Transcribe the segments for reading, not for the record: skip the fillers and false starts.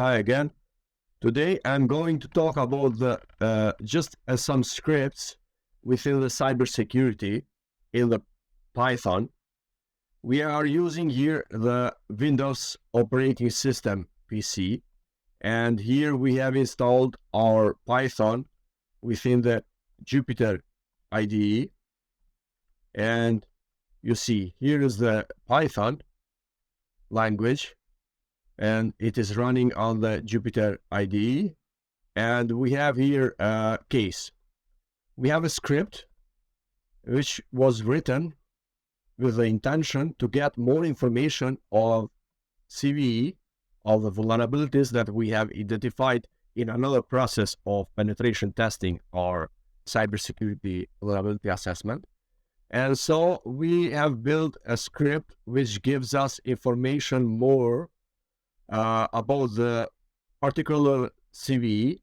Hi again. Today I'm going to talk about some scripts within the cybersecurity in the Python. We are using here the Windows operating system PC, and here we have installed our Python within the Jupyter IDE. And you see, here is the Python language, and it is running on the Jupyter IDE. And we have here a case. We have a script which was written with the intention to get more information of CVE, of the vulnerabilities that we have identified in another process of penetration testing or cybersecurity vulnerability assessment. And so we have built a script which gives us information more about the particular CVE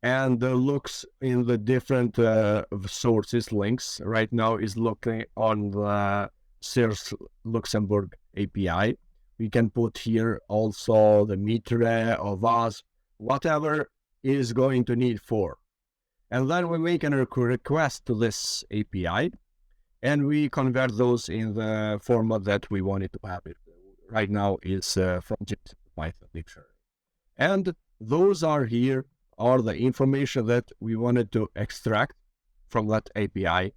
and looks in the different sources, links. Right now is looking on the Search Luxembourg API. We can put here also the mitre or VAS, whatever is going to need for. And then we make a request to this API, and we convert those in the format that we wanted to have it. Right now is from Python dictionary. And those are here are the information that we wanted to extract from that API.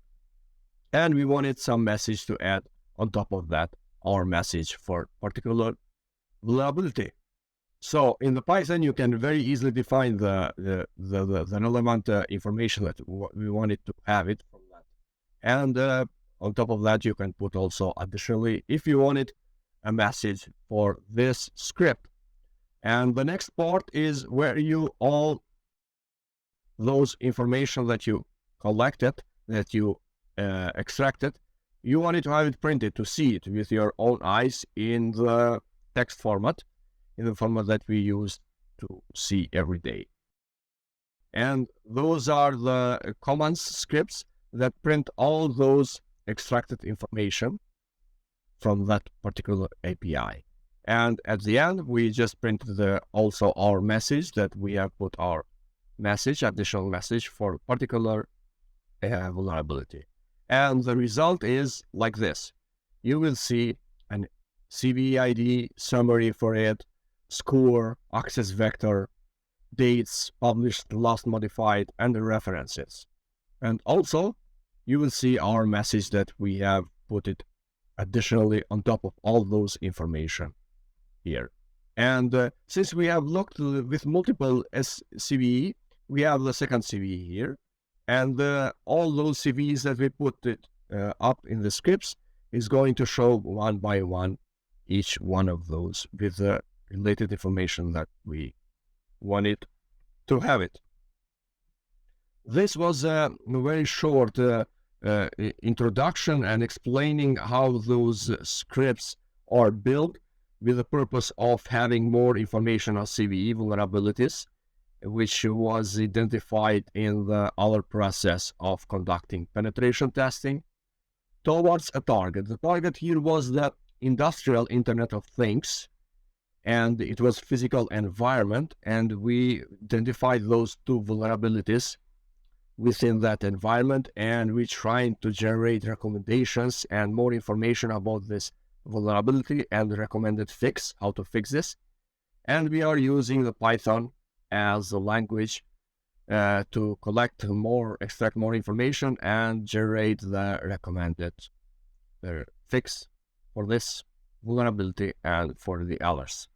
And we wanted some message to add on top of that, our message for particular vulnerability. So in the Python, you can very easily define the relevant information that we wanted to have it from that. And on top of that, you can put also additionally, if you wanted, a message for this script. And the next part is where you all those information that you collected, that you extracted, you wanted to have it printed to see it with your own eyes in the text format, in the format that we use to see every day. And those are the commands scripts that print all those extracted information from that particular API. And at the end, we just printed also our message that we have put our message, additional message for particular vulnerability. And the result is like this. You will see an CVE ID summary for it, score, access vector, dates, published, last modified, and the references. And also, you will see our message that we have put it additionally on top of all those information here. And since we have looked with multiple CVE, we have the second CVE here. And all those CVEs that we put it up in the scripts is going to show one by one each one of those with the related information that we wanted to have it. This was a very short introduction and explaining how those scripts are built with the purpose of having more information on CVE vulnerabilities, which was identified in the other process of conducting penetration testing towards a target. The target here was the industrial Internet of Things, and it was physical environment, and we identified those two vulnerabilities within that environment, and we trying to generate recommendations and more information about this vulnerability and recommended fix, how to fix this. And we are using the Python as a language to collect more, extract more information and generate the recommended fix for this vulnerability and for the others.